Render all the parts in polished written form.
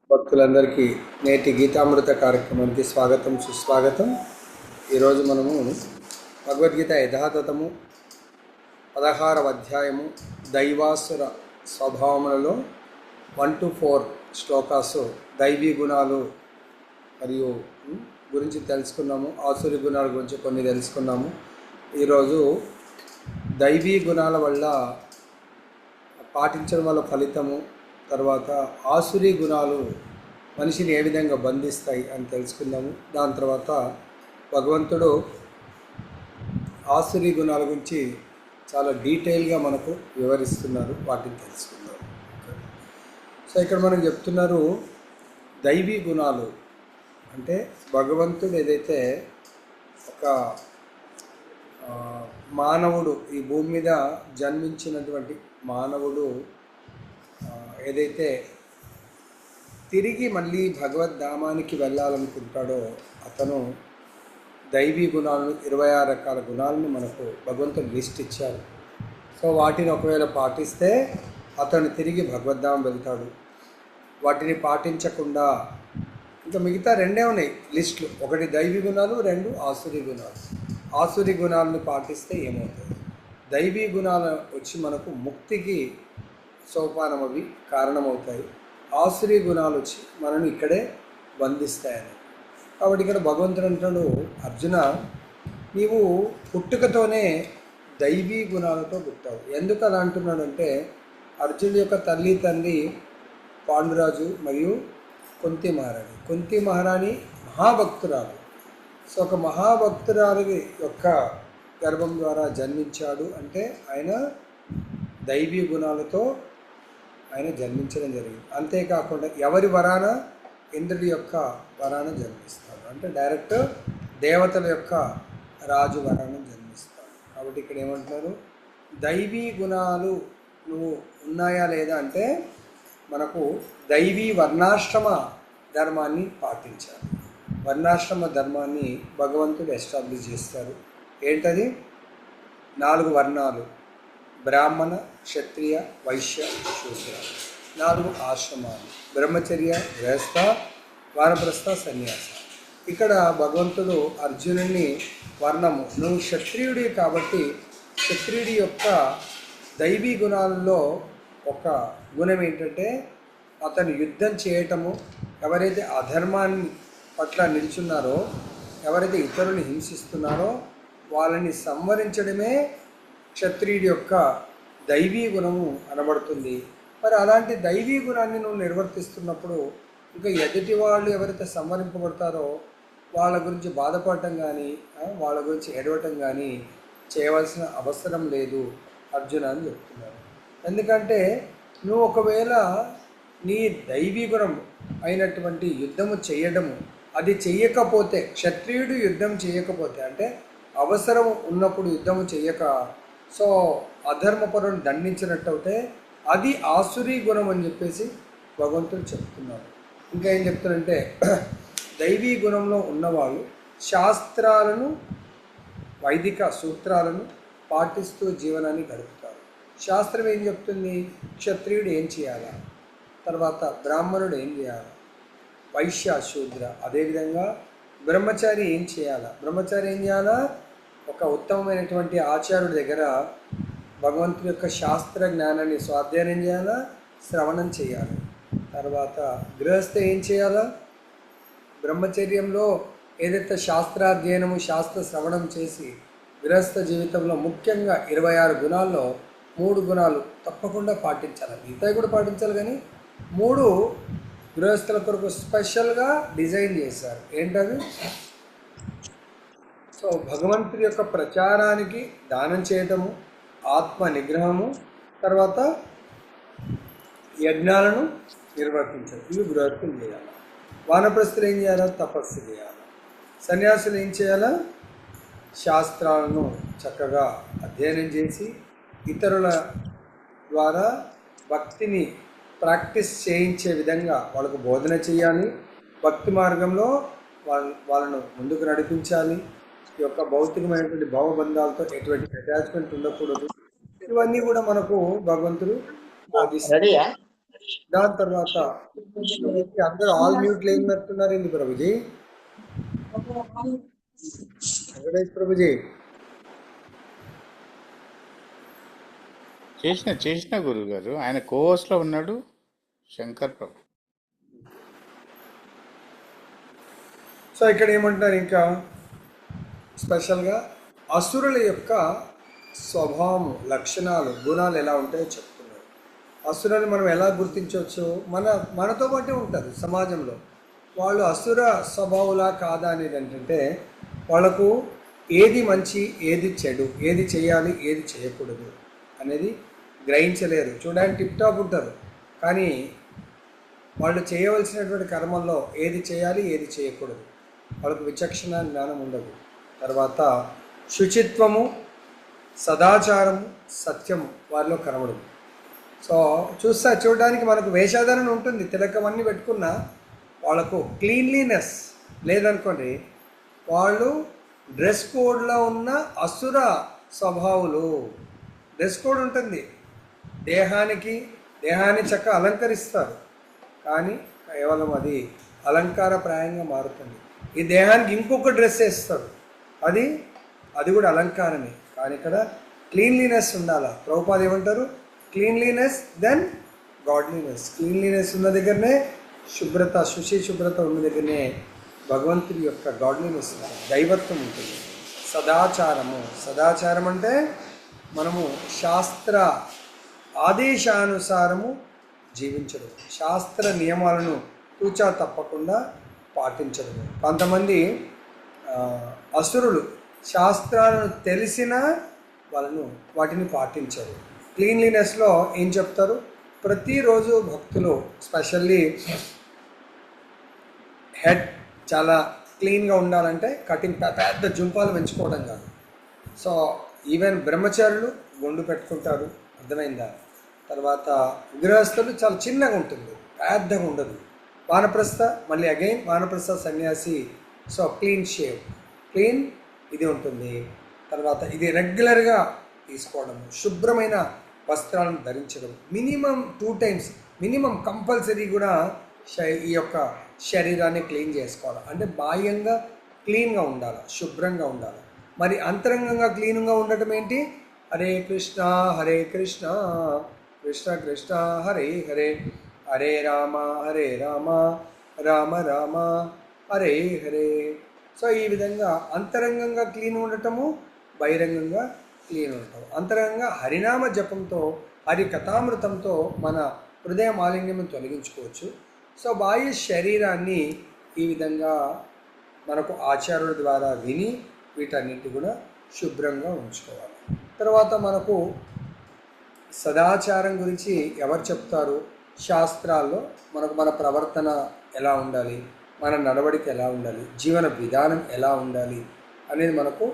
భక్తులందరికీ నేటి గీతామృత కార్యక్రమానికి స్వాగతం సుస్వాగతం. ఈరోజు మనము భగవద్గీత యథాతథము 16వ అధ్యాయము దైవాసుర స్వభావములలో 1 to 4 శ్లోకాసు దైవీ గుణాలు మరియు గురించి తెలుసుకున్నాము. ఆసురి గుణాల గురించి కొన్ని తెలుసుకున్నాము. ఈరోజు దైవీ గుణాల వల్ల పాటించడం వల్ల ఫలితము, తర్వాత ఆసురీ గుణాలు మనిషిని ఏ విధంగా బంధిస్తాయి అని తెలుసుకుందాము. దాని తర్వాత భగవంతుడు ఆసురీ గుణాల గురించి చాలా డీటెయిల్గా మనకు వివరిస్తున్నారు, వాటిని తెలుసుకుందాం. సో ఇక్కడ మనం చెప్తున్నారు దైవీ గుణాలు అంటే భగవంతుడు ఏదైతే ఒక మానవుడు ఈ భూమి మీద జన్మించినటువంటి మానవుడు ఏదైతే తిరిగి మళ్ళీ భగవద్ధామానికి వెళ్ళాలనుకుంటాడో అతను దైవీ గుణాలను 26 రకాల గుణాలను మనకు భగవంతుడు లిస్ట్ ఇచ్చారు. సో వాటిని ఒకవేళ పాటిస్తే అతను తిరిగి భగవద్ధామం వెళ్తాడు. వాటిని పాటించకుండా ఇంకా మిగతా రెండే ఉన్నాయి లిస్టులు, ఒకటి దైవీ గుణాలు, 2 ఆసురీ గుణాలు. ఆసురీ గుణాలను పాటిస్తే ఏమవుతుంది? దైవీ గుణాలు వచ్చి మనకు ముక్తికి సోపానం అవి కారణమవుతాయి. ఆసురీ గుణాలు వచ్చి మనల్ని ఇక్కడే బంధిస్తాయని. కాబట్టి ఇక్కడ భగవంతుడు అంటాడు, అర్జున నీవు పుట్టుకతోనే దైవీ గుణాలతో పుట్టావు. ఎందుకు అలా అంటున్నాడంటే అర్జునుడి యొక్క తల్లి తండ్రి పాండురాజు మరియు కుంతి మహారాణి. కుంతి మహారాణి మహాభక్తురాలు. సో ఒక మహాభక్తురాలు యొక్క గర్భం ద్వారా జన్మించాడు అంటే ఆయన దైవీ గుణాలతో ఆయన జన్మించడం జరిగింది. అంతేకాకుండా ఎవరి వరాన? ఇంద్రుడి యొక్క వరాన జన్మిస్తాడు. అంటే డైరెక్ట్ దేవతల యొక్క రాజు వరాన జన్మిస్తాడు. కాబట్టి ఇక్కడ ఏమంటున్నారు, దైవీ గుణాలు నువ్వు ఉన్నాయా లేదా అంటే మనకు దైవీ వర్ణాశ్రమ ధర్మాన్ని పాటించాలి. వర్ణాశ్రమ ధర్మాన్ని భగవంతుడు ఎస్టాబ్లిష్ చేస్తారు. ఏంటది? 4 వర్ణాలు: బ్రాహ్మణ, క్షత్రియ, వైశ్య, శూద్ర. 4 ఆశ్రమాలు: బ్రహ్మచర్య, గృహస్థ, వానప్రస్థ, సన్యాస. ఇక్కడ భగవంతుడు అర్జునుడిని వర్ణము, నువ్వు క్షత్రియుడి కాబట్టి క్షత్రియుడి యొక్క దైవీ గుణాలలో ఒక గుణం ఏంటంటే అతను యుద్ధం చేయటము, ఎవరైతే అధర్మాన్ని పట్ల నిల్చున్నారో, ఎవరైతే ఇతరులను హింసిస్తున్నారో వాళ్ళని సంవరించడమే క్షత్రియుడి యొక్క దైవీ గుణము అనబడుతుంది. మరి అలాంటి దైవీ గుణాన్ని నువ్వు నిర్వర్తిస్తున్నప్పుడు ఇంకా ఎదుటి వాళ్ళు ఎవరైతే సంవరింపబడతారో వాళ్ళ గురించి బాధపడటం కానీ వాళ్ళ గురించి ఏడవటం కానీ చేయవలసిన అవసరం లేదు అర్జున అని చెప్తున్నారు. ఎందుకంటే నువ్వు ఒకవేళ నీ దైవీ గుణం అయినటువంటి యుద్ధము చేయడము అది చెయ్యకపోతే, క్షత్రియుడు యుద్ధం చేయకపోతే అంటే అవసరం ఉన్నప్పుడు యుద్ధము చెయ్యక సో అధర్మపరుని దండించినట్టయితే అది ఆసురీ గుణం అని చెప్పేసి భగవంతుడు చెప్తున్నారు. ఇంకా ఏం చెప్తారంటే దైవీ గుణంలో ఉన్నవాళ్ళు శాస్త్రాలను, వైదిక సూత్రాలను పాటిస్తూ జీవనాన్ని గడుపుతారు. శాస్త్రం ఏం చెప్తుంది? క్షత్రియుడు ఏం చేయాలా, తర్వాత బ్రాహ్మణుడు ఏం చేయాలా, వైశ్య, శూద్ర. అదేవిధంగా బ్రహ్మచారి ఏం చేయాలా? బ్రహ్మచారి ఏం చేయాలా? ఒక ఉత్తమమైనటువంటి ఆచార్యుడి దగ్గర భగవంతుడి యొక్క శాస్త్ర జ్ఞానాన్ని స్వాధ్యాయం చేయాలా, శ్రవణం చేయాలి. తర్వాత గృహస్థ ఏం చేయాలా? బ్రహ్మచర్యంలో ఏదైతే శాస్త్రాధ్యయనము, శాస్త్ర శ్రవణం చేసి గృహస్థ జీవితంలో ముఖ్యంగా 26 గుణాల్లో 3 గుణాలు తప్పకుండా పాటించాలి. మిగతా కూడా పాటించాలి, కానీ 3 గృహస్థుల కొరకు స్పెషల్గా డిజైన్ చేశారు. ఏంటది? సో భగవంతుడి యొక్క ప్రచారానికి దానం చేయటము, ఆత్మ నిగ్రహము, తర్వాత యజ్ఞాలను నిర్వర్తించడం, ఇవి గృహస్థులు చేయాలి. వానప్రస్థులు ఏం చేయాలా? తపస్సు చేయాలి. సన్యాసులు ఏం చేయాలా? శాస్త్రాలను చక్కగా అధ్యయనం చేసి ఇతరుల ద్వారా భక్తిని ప్రాక్టీస్ చేయించే విధంగా వాళ్ళకు బోధన చేయాలి. భక్తి మార్గంలో వాళ్ళను ముందుకు నడిపించాలి. ఈ యొక్క భౌతికమైనటువంటి భావబంధాలతో ఎటువంటి అటాచ్మెంట్ ఉండకూడదు. ఇవన్నీ కూడా మనకు భగవంతుడు బోధిస్తారు. దాని తర్వాత ప్రభుజీ అందరూ ఆల్ మ్యూట్లు ఏం పెడుతున్నారు ఏంటి ప్రభుజీ? వెంకటేష్ ప్రభుజీ చేసిన గురువు గారు, ఆయన కోవర్స్లో ఉన్నాడు శంకర్ ప్రభు. సో ఇక్కడ ఏమంటారు ఇంకా స్పెషల్గా అసురుల యొక్క స్వభావం, లక్షణాలు, గుణాలు ఎలా ఉంటాయో చెప్తున్నారు. అసురులను మనం ఎలా గుర్తించవచ్చు? మనతో పాటే ఉంటారు సమాజంలో. వాళ్ళు అసుర స్వభావులా కాదా అనేది ఏంటంటే వాళ్ళకు ఏది మంచి, ఏది చెడు, ఏది చేయాలి, ఏది చేయకూడదు అనేది గ్రహించలేరు. చూడడానికి టిప్ టాప్ ఉంటారు, కానీ వాళ్ళు చేయవలసినటువంటి కర్మల్లో ఏది చేయాలి, ఏది చేయకూడదు వాళ్ళకు విచక్షణ జ్ఞానం ఉండదు. తర్వాత శుచిత్వము, సదాచారము, సత్యము వారిలో కనబడదు. సో చూడడానికి మనకు వేషాధారణ ఉంటుంది, తిలకం అన్నీ పెట్టుకున్నా వాళ్ళకు క్లీన్లీనెస్ లేదనుకోండి. వాళ్ళు డ్రెస్ కోడ్లో ఉన్న అసుర స్వభావులు. డ్రెస్ కోడ్ ఉంటుంది, దేహాన్ని చక్కగా అలంకరిస్తారు, కానీ కేవలం అది అలంకారప్రాయంగా మారుతుంది. ఈ దేహానికి ఇంకొక డ్రెస్ వేస్తారు, అది కూడా అలంకారమే. కానీ ఇక్కడ క్లీన్లీనెస్ ఉండాలి. ప్రభుపాద ఏమంటారు? Cleanliness then godliness. క్లీన్లీనెస్ ఉన్న దగ్గరనే శుభ్రత, శుభ్రత ఉన్న దగ్గరనే భగవంతుడి యొక్క గాడ్లీనెస్, దైవత్వం ఉంటుంది. సదాచారం అంటే మనము శాస్త్ర ఆదేశానుసారము జీవించడం, శాస్త్ర నియమాలను తూచా తప్పకుండా పాటించడం. కొంతమంది అసురులు శాస్త్రాలను తెలిసినా వాటిని పాటించరు. క్లీన్లీనెస్లో ఏం చెప్తారు? ప్రతిరోజు భక్తులు స్పెషల్లీ హెడ్ చాలా క్లీన్గా ఉండాలంటే కటింగ్ పెద్ద జుంపాలు పెంచుకోవడం కాదు. సో ఈవెన్ బ్రహ్మచారులు గుండు పెట్టుకుంటారు, అర్థమైందా? తర్వాత గృహస్థులు చాలా చిన్నగా ఉంటుంది, పెద్దగా ఉండదు. వానప్రస్థ సన్యాసి సో క్లీన్ షేవ్, క్లీన్ ఇది ఉంటుంది. తర్వాత ఇది రెగ్యులర్గా తీసుకోవడం, శుభ్రమైన వస్త్రాలను ధరించడం, మినిమం 2 times మినిమం కంపల్సరీ కూడా ఈ యొక్క శరీరాన్ని క్లీన్ చేసుకోవాలి. అంటే బాహ్యంగా క్లీన్గా ఉండాలి, శుభ్రంగా ఉండాలి. మరి అంతరంగంగా క్లీన్గా ఉండటం ఏంటి? హరే కృష్ణ కృష్ణ కృష్ణ హరే హరే, హరే రామ రామ రామ హరే హరే. సో ఈ విధంగా అంతరంగంగా క్లీన్ ఉండటము, బహిరంగంగా క్లీన్ ఉండటం. అంతరంగంగా హరినామ జపంతో, హరి కథామృతంతో మన హృదయ మాలిన్యం తొలగించుకోవచ్చు. సో బాహ్య శరీరాన్ని ఈ విధంగా మనకు ఆచార్యుల ద్వారా విని వీటన్నిటి కూడా శుభ్రంగా ఉంచుకోవాలి. తర్వాత మనకు సదాచారం గురించి ఎవరు చెప్తారు? శాస్త్రాల్లో మనకు మన ప్రవర్తన ఎలా ఉండాలి, మన నడవడిక ఎలా ఉండాలి, జీవన విధానం ఎలా ఉండాలి అనేది మనకు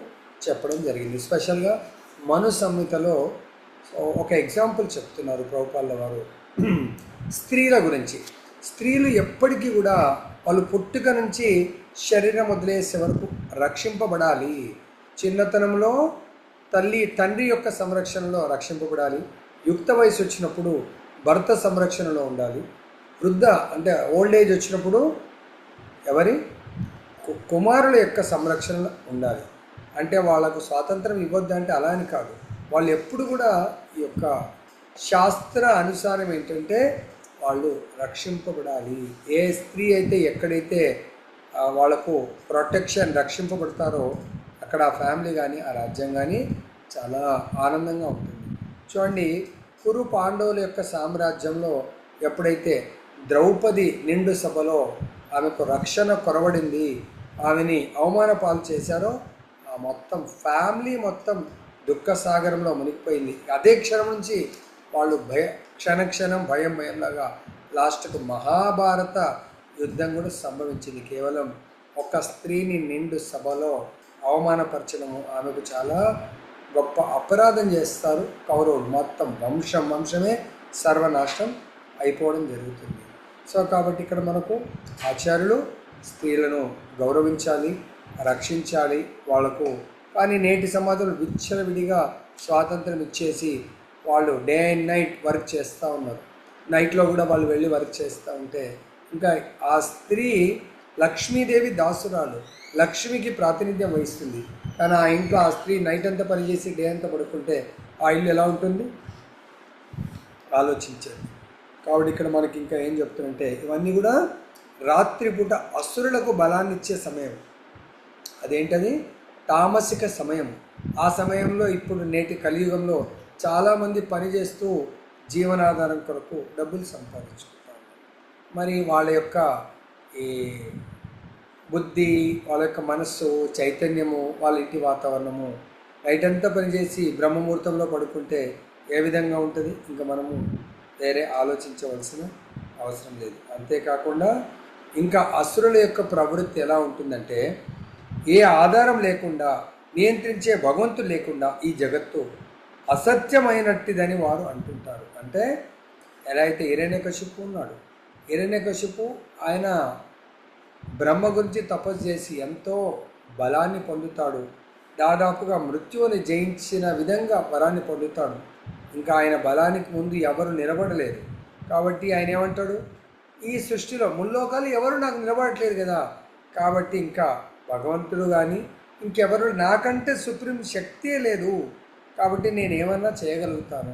చెప్పడం జరిగింది. స్పెషల్గా మను సంహితలో ఒక ఎగ్జాంపుల్ చెప్తున్నారు ప్రభుపాదుల వారు స్త్రీల గురించి. స్త్రీలు ఎప్పటికీ కూడా వాళ్ళు పుట్టుక నుంచి శరీరం వదిలేసే వరకు రక్షింపబడాలి. చిన్నతనంలో తండ్రి యొక్క సంరక్షణలో రక్షింపబడాలి. యుక్త వయసు వచ్చినప్పుడు భర్త సంరక్షణలో ఉండాలి. వృద్ధ అంటే ఓల్డ్ ఏజ్ వచ్చినప్పుడు ఎవరి కుమారుల యొక్క సంరక్షణలో ఉండాలి. అంటే వాళ్ళకు స్వాతంత్రం ఇవ్వద్దు అంటే అలా అని కాదు, వాళ్ళు ఎప్పుడు కూడా ఈ యొక్క శాస్త్ర అనుసారం ఏంటంటే వాళ్ళు రక్షింపబడాలి. ఏ స్త్రీ అయితే ఎక్కడైతే వాళ్ళకు ప్రొటెక్షన్ రక్షింపబడతారో అక్కడ ఆ ఫ్యామిలీ కానీ ఆ రాజ్యం కానీ చాలా ఆనందంగా ఉంటుంది. చూడండి, కురు పాండవుల యొక్క సామ్రాజ్యంలో ఎప్పుడైతే ద్రౌపది నిండు సభలో ఆమెకు రక్షణ కొరవడింది, ఆమెని అవమాన పాలు చేశారో ఆ మొత్తం ఫ్యామిలీ మొత్తం దుఃఖ సాగరంలో మునిగిపోయింది. అదే క్షణం నుంచి వాళ్ళు క్షణక్షణం భయంలాగా లాస్ట్కు మహాభారత యుద్ధం కూడా సంభవించింది. కేవలం ఒక స్త్రీని నిండు సభలో అవమానపరచడము, ఆమెకు చాలా గొప్ప అపరాధం చేస్తారు కౌరవులు. మొత్తం వంశమే సర్వనాశనం అయిపోవడం జరుగుతుంది. సో కాబట్టి ఇక్కడ మనకు ఆచార్యులు స్త్రీలను గౌరవించాలి, రక్షించాలి వాళ్లకు. కానీ నేటి సమాజంలో విచ్చలవిడిగా స్వాతంత్రం ఇచ్చేసి వాళ్ళు డే అండ్ నైట్ వర్క్ చేస్తూ ఉన్నారు. నైట్లో కూడా వాళ్ళు వెళ్ళి వర్క్ చేస్తూ ఉంటే ఇంకా ఆ స్త్రీ లక్ష్మీదేవి దాసురాలు, లక్ష్మికి ప్రాతినిధ్యం వహిస్తుంది. కానీ ఆ ఇంట్లో ఆ స్త్రీ నైట్ అంతా పనిచేసి డే అంతా పడుకుంటే ఆ ఇల్లు ఎలా ఉంటుంది ఆలోచించండి. కాబట్టి ఇక్కడ మనకి ఇంకా ఏం చెప్తుందంటే ఇవన్నీ కూడా రాత్రిపూట అసురులకు బలాన్ని ఇచ్చే సమయం. అదేంటది తామసిక సమయం. ఆ సమయంలో ఇప్పుడు నేటి కలియుగంలో చాలామంది పనిచేస్తూ జీవనాధారం కొరకు డబ్బులు సంపాదించుకుంటారు. మరి వాళ్ళ యొక్క ఈ బుద్ధి, వాళ్ళ యొక్క మనస్సు, చైతన్యము, వాళ్ళ ఇంటి వాతావరణము నైట్ అంతా పనిచేసి బ్రహ్మముహూర్తంలో పడుకుంటే ఏ విధంగా ఉంటుంది? ఇంకా మనము వేరే ఆలోచించవలసిన అవసరం లేదు. అంతేకాకుండా ఇంకా అసురుల యొక్క ప్రవృత్తి ఎలా ఉంటుందంటే ఏ ఆధారం లేకుండా, నియంత్రించే భగవంతుడు లేకుండా ఈ జగత్తు అసత్యమైనట్టిదని వారు అంటుంటారు. అంటే ఎలా అయితే హిరణ్యకశిపు ఉన్నాడు, హిరణ్యకశిపు ఆయన బ్రహ్మ గురించి తపస్సు చేసి ఎంతో బలాన్ని పొందుతాడు, దాదాపుగా మృత్యువుని జయించిన విధంగా బలాన్ని పొందుతాడు. ఇంకా ఆయన బలానికి ముందు ఎవరు నిలబడలేదు. కాబట్టి ఆయన ఏమంటాడు, ఈ సృష్టిలో ముల్లోకాలు ఎవరు నాకు నిలబడట్లేదు కదా, కాబట్టి ఇంకా భగవంతుడు కానీ ఇంకెవరు నాకంటే సుప్రీం శక్తే లేదు, కాబట్టి నేను ఏమన్నా చేయగలుగుతాను.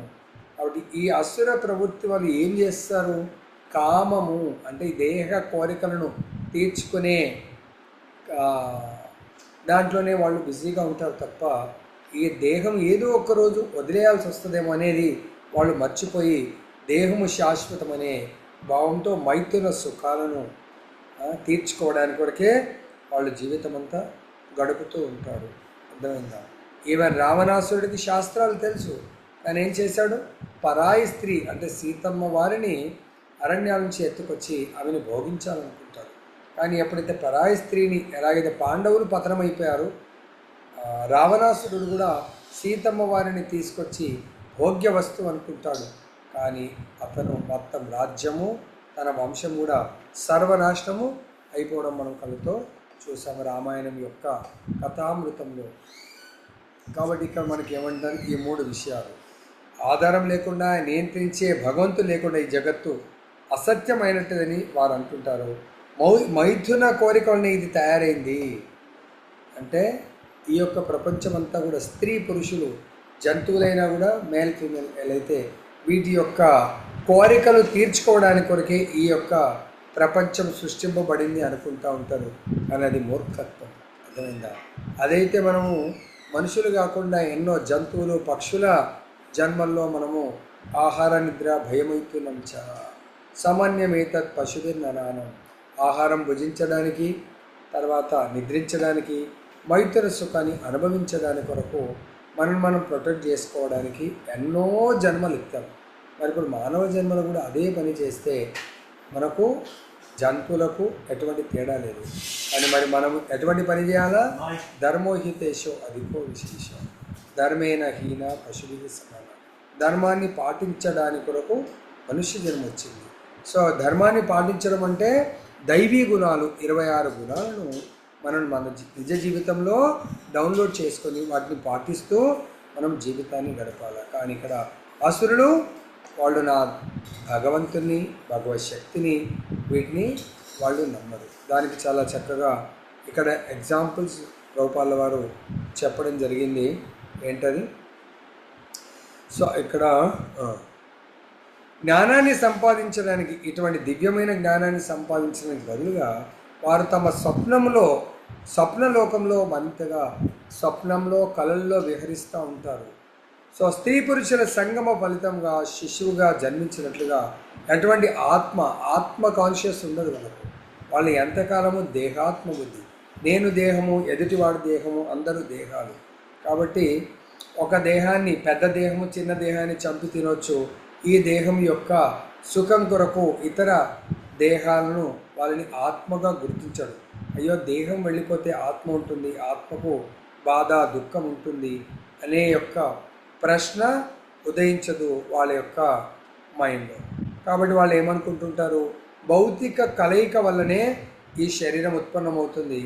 కాబట్టి ఈ అసుర ప్రవృత్తి వాళ్ళు ఏం చేస్తారు? కామము అంటే ఈ దేహ కోరికలను తీర్చుకునే దాంట్లోనే వాళ్ళు బిజీగా ఉంటారు తప్ప ఈ దేహం ఏదో ఒకరోజు వదిలేయాల్సి వస్తుందేమో అనేది వాళ్ళు మర్చిపోయి దేహము శాశ్వతమనే భావంతో మైథున సుఖాలను తీర్చుకోవడానికి కొరకే వాళ్ళు జీవితం అంతా గడుపుతూ ఉంటారు. అర్థమైందా? ఈవెన్ రావణాసురుడికి శాస్త్రాలు తెలుసు, కానీ ఏం చేశాడు? పరాయి స్త్రీ అంటే సీతమ్మ వారిని అరణ్యాల నుంచి ఎత్తుకొచ్చి ఆమెను భోగించాలనుకుంటాడు. కానీ ఎప్పుడైతే పరాయి స్త్రీని ఎలాగైతే పాండవులు పతనమైపోయారు, రావణాసురుడు కూడా సీతమ్మ వారిని తీసుకొచ్చి భోగ్య వస్తువు అనుకుంటాడు. కానీ అతను మొత్తం రాజ్యము, తన వంశం కూడా సర్వనాశనము అయిపోవడం మనం కళ్ళతో చూసాము రామాయణం యొక్క కథామృతంలో. కాబట్టి ఇక్కడ మనకి ఏమంటారు? ఈ మూడు విషయాలు ఆధారం లేకుండా, నియంత్రించే భగవంతుడు లేకుండా ఈ జగత్తు అసత్యమైనట్టుదని వారు అంటుంటారు. మైథున కోరికలనే ఇది తయారైంది. అంటే ఈ యొక్క ప్రపంచం అంతా కూడా స్త్రీ పురుషులు, జంతువులైనా కూడా మేల్ ఫీమేల్ ఎలా వీటి యొక్క కోరికలు తీర్చుకోవడానికి కొరకే ఈ యొక్క ప్రపంచం సృష్టింపబడింది అనుకుంటూ ఉంటారు. కానీ అది మూర్ఖత్వం. అర్థమైందా? అదైతే మనము మనుషులు కాకుండా ఎన్నో జంతువులు, పక్షుల జన్మల్లో మనము ఆహార నిద్ర భయమైతున్నాం సామాన్యమేతత్ పశుభిర్నరానం. ఆహారం భుజించడానికి, తర్వాత నిద్రించడానికి, మైథున సుఖాన్ని అనుభవించడానికి కొరకు మనం ప్రొటెక్ట్ చేసుకోవడానికి ఎన్నో జన్మలు ఇస్తాం. మరి ఇప్పుడు మానవ జన్మలు కూడా అదే పని చేస్తే మనకు జంతువులకు ఎటువంటి తేడా లేదు. కానీ మరి మనం ఎటువంటి పని చేయాలా? ధర్మోహితేశో అధికో విశేషం, ధర్మేణ హీన పశువుకి సమాన. ధర్మాన్ని పాటించడానికి కొరకు మనుష్య జన్మ వచ్చింది. సో ధర్మాన్ని పాటించడం అంటే దైవీ గుణాలు 26 గుణాలను మనం మన నిజ జీవితంలో డౌన్లోడ్ చేసుకొని వాటిని పాటిస్తూ మనం జీవితాన్ని గడపాలి. కానీ ఇక్కడ అసురులు వాళ్ళు నా భగవంతుని, భగవత్ శక్తిని, వీటిని వాళ్ళు నమ్మరు. దానికి చాలా చక్కగా ఇక్కడ ఎగ్జాంపుల్స్ ప్రభుపాదుల వారు చెప్పడం జరిగింది. ఏంటది? సో ఇక్కడ జ్ఞానాన్ని సంపాదించడానికి, ఇటువంటి దివ్యమైన జ్ఞానాన్ని సంపాదించడానికి బదులుగా వారు తమ స్వప్నలోకంలో మంతగా స్వప్నంలో కళల్లో విహరిస్తూ ఉంటారు. సో స్త్రీ పురుషుల సంగమ ఫలితంగా శిశువుగా జన్మించినట్లుగా ఎటువంటి ఆత్మ కాన్షియస్ ఉండదు వాళ్ళకు. వాళ్ళు ఎంతకాలము దేహాత్మ బుద్ధి, నేను దేహము, ఎదుటివాడి దేహము, అందరూ దేహాలు. కాబట్టి ఒక దేహాన్ని, పెద్ద దేహము చిన్న దేహాన్ని చంపి తినొచ్చు. ఈ దేహం యొక్క సుఖం కొరకు ఇతర దేహాలను వాళ్ళని ఆత్మగా గుర్తించడు. అయ్యో దేహం వెళ్ళిపోతే ఆత్మ ఉంటుంది, ఆత్మకు బాధ దుఃఖం ఉంటుంది అనే యొక్క ప్రశ్న ఉదయించదు వాళ్ళ యొక్క మైండ్లో. కాబట్టి వాళ్ళు ఏమనుకుంటుంటారు? భౌతిక కలయిక వల్లనే ఈ శరీరం ఉత్పన్నమవుతుంది.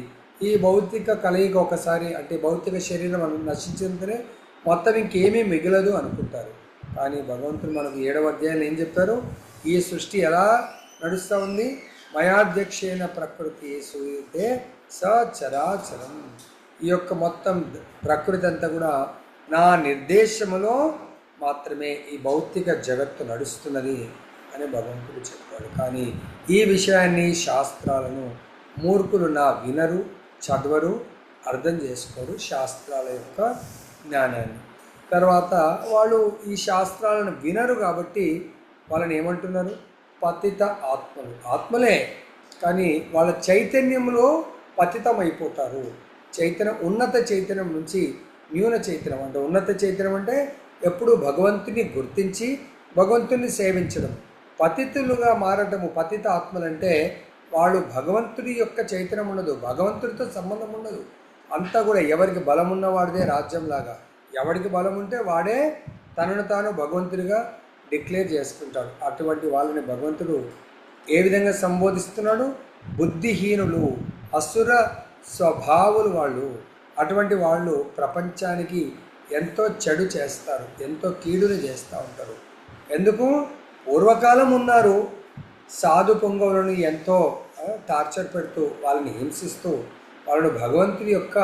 ఈ భౌతిక కలయిక ఒకసారి అంటే భౌతిక శరీరం నశించినంతనే మొత్తం ఇంకేమీ మిగలదు అనుకుంటారు. కానీ భగవంతుడు మనకు 7వ అధ్యాయంలో ఏం చెప్పారు? ఈ సృష్టి ఎలా నడుస్తూ ఉంది? మయాధ్యక్షేణ ప్రకృతి సూయతే సచరాచరం. ఈ యొక్క మొత్తం ప్రకృతి అంతా కూడా నా నిర్దేశములో మాత్రమే ఈ భౌతిక జగత్తు నడుస్తున్నది అని భగవంతుడు చెప్పాడు. కానీ ఈ విషయాన్ని, శాస్త్రాలను మూర్ఖులు వినరు, చదవరు, అర్థం చేసుకోరు శాస్త్రాల యొక్క జ్ఞానాన్ని. తర్వాత వాళ్ళు ఈ శాస్త్రాలను వినరు కాబట్టి వాళ్ళని ఏమంటున్నారు? పతిత ఆత్మలు. ఆత్మలే కానీ వాళ్ళ చైతన్యంలో పతితం అయిపోతారు. ఉన్నత చైతన్యం నుంచి న్యూన చైతన్యం. అంటే ఉన్నత చైతన్యం అంటే ఎప్పుడు భగవంతుని గుర్తించి భగవంతుని సేవించడం. పతితులుగా మారటము, పతిత ఆత్మలంటే వాళ్ళు భగవంతుడి యొక్క చైతన్యం ఉండదు, భగవంతుడితో సంబంధం ఉండదు. అంతా కూడా ఎవరికి బలం ఉన్నవాడిదే రాజ్యంలాగా. ఎవరికి బలం ఉంటే వాడే తనను తాను భగవంతుడిగా డిక్లేర్ చేసుకుంటాడు. అటువంటి వాళ్ళని భగవంతుడు ఏ విధంగా సంబోధిస్తున్నాడు? బుద్ధిహీనులు, అసుర స్వభావులు వాళ్ళు. అటువంటి వాళ్ళు ప్రపంచానికి ఎంతో చెడు చేస్తారు, ఎంతో కీడుని చేస్తూ ఉంటారు. ఎందుకు? పూర్వకాలం ఉన్నారు సాధు పొంగవులను ఎంతో టార్చర్ పెడుతూ, వాళ్ళని హింసిస్తూ, వాళ్ళను భగవంతుడి యొక్క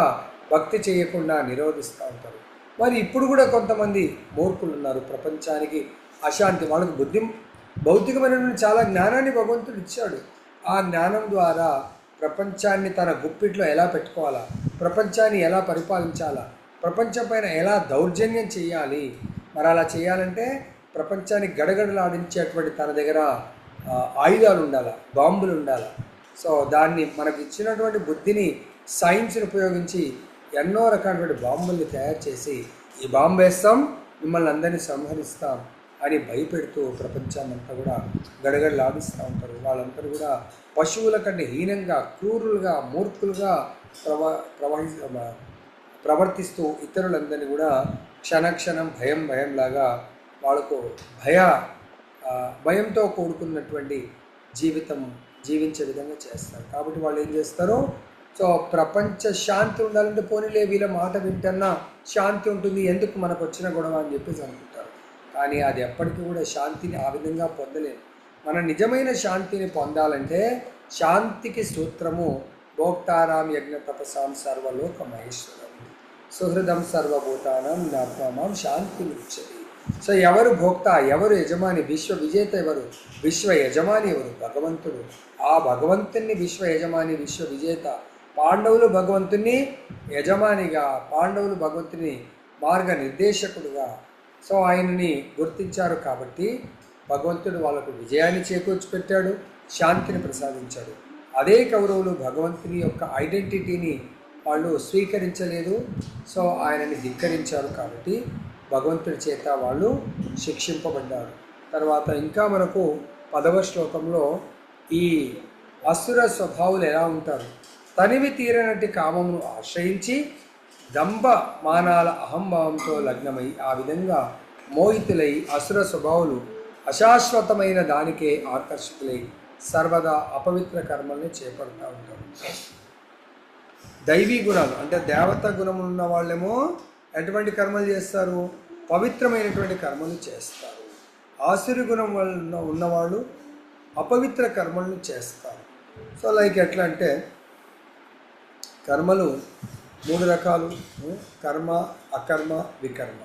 భక్తి చేయకుండా నిరోధిస్తూ ఉంటారు. మరి ఇప్పుడు కూడా కొంతమంది మూర్ఖులు ఉన్నారు, ప్రపంచానికి అశాంతి. వాళ్ళకు భౌతికమైనటువంటి చాలా జ్ఞానాన్ని భగవంతుడు ఇచ్చాడు. ఆ జ్ఞానం ద్వారా ప్రపంచాన్ని తన గుప్పిట్లో ఎలా పెట్టుకోవాలా, ప్రపంచాన్ని ఎలా పరిపాలించాలా, ప్రపంచం పైన ఎలా దౌర్జన్యం చేయాలి. మరి అలా చేయాలంటే ప్రపంచాన్ని గడగడలాడించేటువంటి తన దగ్గర ఆయుధాలు ఉండాలి, బాంబులు ఉండాలి. సో దాన్ని మనకు ఇచ్చినటువంటి బుద్ధిని, సైన్స్ని ఉపయోగించి ఎన్నో రకాలైనటువంటి బాంబుల్ని తయారు చేసి, ఈ బాంబు వేస్తాం, మిమ్మల్ని అందరినీ సంహరిస్తాం అని భయపెడుతూ ప్రపంచాన్నంతా కూడా గడగడలాడిస్తూ ఉంటారు. వాళ్ళందరూ కూడా పశువుల కంటే హీనంగా, క్రూరులుగా, మూర్ఖులుగా ప్రవర్తిస్తూ ఇతరులందరినీ కూడా క్షణక్షణం భయంలాగా వాళ్ళకు భయంతో కూడుకున్నటువంటి జీవితం జీవించే విధంగా చేస్తారు. కాబట్టి వాళ్ళు ఏం చేస్తారు? సో ప్రపంచ శాంతి ఉండాలంటే పోనీలే వీళ్ళ మాట వింటన్నా శాంతి ఉంటుంది, ఎందుకు మనకు వచ్చిన గొడవ అని చెప్పేసి అనుకుంటారు. కానీ అది ఎప్పటికీ కూడా శాంతిని ఆ విధంగా పొందలేదు. మన నిజమైన శాంతిని పొందాలంటే శాంతికి సూత్రము భోక్తారాం యజ్ఞ తపసాం సర్వలోక మహేశ్వరం సుహృదం సర్వభూతానం నాత్మాం శాంతి ముచ్చతి. సో ఎవరు భోక్త, ఎవరు యజమాని, విశ్వ విజేత ఎవరు? విశ్వ యజమాని ఎవరు? భగవంతుడు. ఆ భగవంతుని విశ్వ యజమాని, విశ్వ విజేత. పాండవులు భగవంతుని యజమానిగా, పాండవులు భగవంతుని మార్గ నిర్దేశకుడుగా సో ఆయనని గుర్తించారు. కాబట్టి భగవంతుడు వాళ్ళకు విజయాన్ని చేకూర్చిపెట్టాడు, శాంతిని ప్రసాదించాడు. అదే కౌరవులు భగవంతుని యొక్క ఐడెంటిటీని వాళ్ళు స్వీకరించలేదు, సో ఆయనని ధిక్కరించారు. కాబట్టి భగవంతుడి చేత వాళ్ళు శిక్షింపబడ్డారు. తర్వాత ఇంకా మనకు 10వ శ్లోకంలో ఈ అసుర స్వభావులు ఎలా ఉంటారు? తనివి తీరనటి కామమును ఆశ్రయించి దంభ మానాల అహంభావంతో లగ్నమై ఆ విధంగా మోహితులై అసుర స్వభావులు అశాశ్వతమైన దానికే ఆకర్షితులై సర్వదా అపవిత్ర కర్మల్ని చేపడుతూ ఉంటారు. దైవీ గుణాలు అంటే దేవత గుణములు ఉన్న వాళ్ళేమో ఎటువంటి కర్మలు చేస్తారు? పవిత్రమైనటువంటి కర్మలు చేస్తారు. ఆసురి గుణం వల్ల ఉన్నవాళ్ళు అపవిత్ర కర్మలను చేస్తారు. సో లైక్ ఎట్లా అంటే కర్మలు 3 రకాలు: కర్మ, అకర్మ, వికర్మ.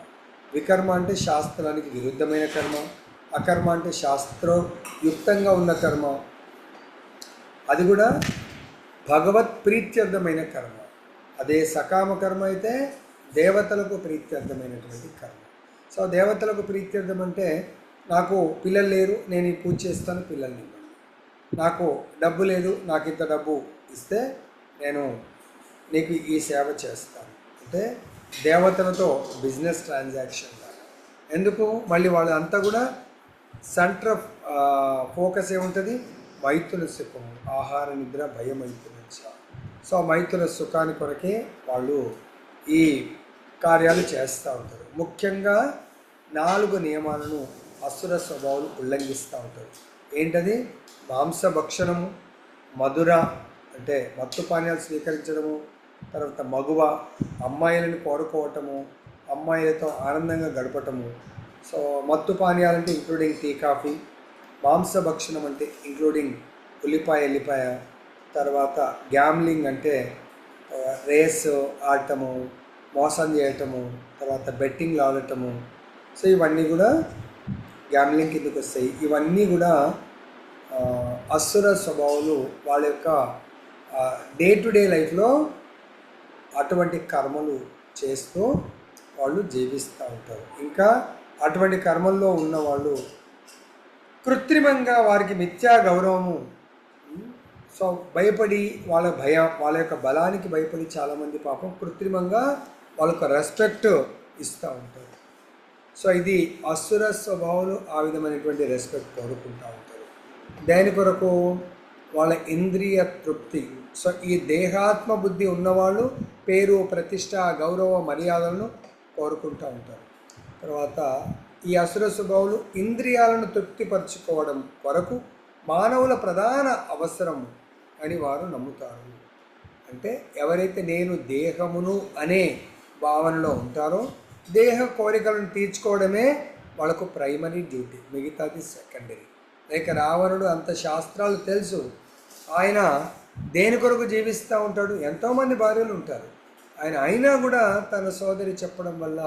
వికర్మ అంటే శాస్త్రానికి విరుద్ధమైన కర్మ, అకర్మ అంటే శాస్త్రయుక్తంగా ఉన్న కర్మ, అది కూడా భగవత్ ప్రీత్యర్థమైన కర్మ. అదే సకామ కర్మ అయితే దేవతలకు ప్రీత్యర్థమైనటువంటి కర్మ. సో దేవతలకు ప్రీత్యర్థం అంటే నాకు పిల్లలు లేరు, నేను ఈ పూజ చేస్తాను, పిల్లల్ని ఇవ్వండి. నాకు డబ్బు లేదు, నాకు ఇంత డబ్బు ఇస్తే నేను నీకు ఈ సేవ చేస్తాను అంటే దేవతలతో బిజినెస్ ట్రాన్సాక్షన్ లాగా. ఎందుకు? మళ్ళీ వాళ్ళు అంతా కూడా సెంటర్ ఆఫ్ ఫోకస్ ఏముంటుంది? మైథున సుఖం, ఆహార నిద్ర, భయం మైథున. సో మైథున సుఖాన్ని కొరకే వాళ్ళు ఈ కార్యాలు చేస్తూ ఉంటారు. ముఖ్యంగా 4 నియమాలను అసుర స్వభావాలు ఉల్లంఘిస్తూ ఉంటారు. ఏంటది? మాంసభక్షణము, మధుర అంటే మత్తు పానీయాలు స్వీకరించడము, తర్వాత మగువ, అమ్మాయిలను కోరుకోవటము, అమ్మాయిలతో ఆనందంగా గడపటము. సో మత్తు పానీయాలంటే ఇంక్లూడింగ్ టీ, కాఫీ, మాంసభక్షణం అంటే ఇంక్లూడింగ్ ఎల్లిపాయ, తర్వాత గ్యామ్లింగ్ అంటే రేస్ ఆడటము, మోసం చేయటము, తర్వాత బెట్టింగ్లు ఆడటము. సో ఇవన్నీ కూడా గ్యామ్లింగ్ కిందకి వస్తాయి. ఇవన్నీ కూడా అసుర స్వభావాలు వాళ్ళ యొక్క డే టు డే లైఫ్లో అటువంటి కర్మలు చేస్తూ వాళ్ళు జీవిస్తూ ఉంటారు. ఇంకా అటువంటి కర్మల్లో ఉన్న వాళ్ళు కృత్రిమంగా వారికి మిథ్యా గౌరవము, సో భయపడి వాళ్ళ యొక్క బలానికి భయపడి చాలామంది పాపం కృత్రిమంగా వాళ్ళకు రెస్పెక్ట్ ఇస్తూ ఉంటారు. సో ఇది అసుర స్వభావాలు ఆ విధమైనటువంటి రెస్పెక్ట్ కోరుకుంటూ ఉంటారు. దాని కొరకు వాళ్ళ ఇంద్రియ తృప్తి. సో ఈ దేహాత్మ బుద్ధి ఉన్నవాళ్ళు పేరు, ప్రతిష్ట, గౌరవ, మర్యాదలను కోరుకుంటూ ఉంటారు. తర్వాత ఈ అసుర స్వభావాలు ఇంద్రియాలను తృప్తిపరచుకోవడం కొరకు మానవుల ప్రధాన అవసరం అని వారు నమ్ముతారు. అంటే ఎవరైతే నేను దేహమును అనే భావనలో ఉంటారో దేహ కోరికలను తీర్చుకోవడమే వాళ్ళకు ప్రైమరీ డ్యూటీ, మిగతాది సెకండరీ. లేక రావణుడు అంత శాస్త్రాలు తెలుసు, ఆయన దేని కొరకు జీవిస్తూ ఉంటాడు, ఎంతోమంది భార్యలు ఉంటారు ఆయన, అయినా కూడా తన సోదరి చెప్పడం వల్ల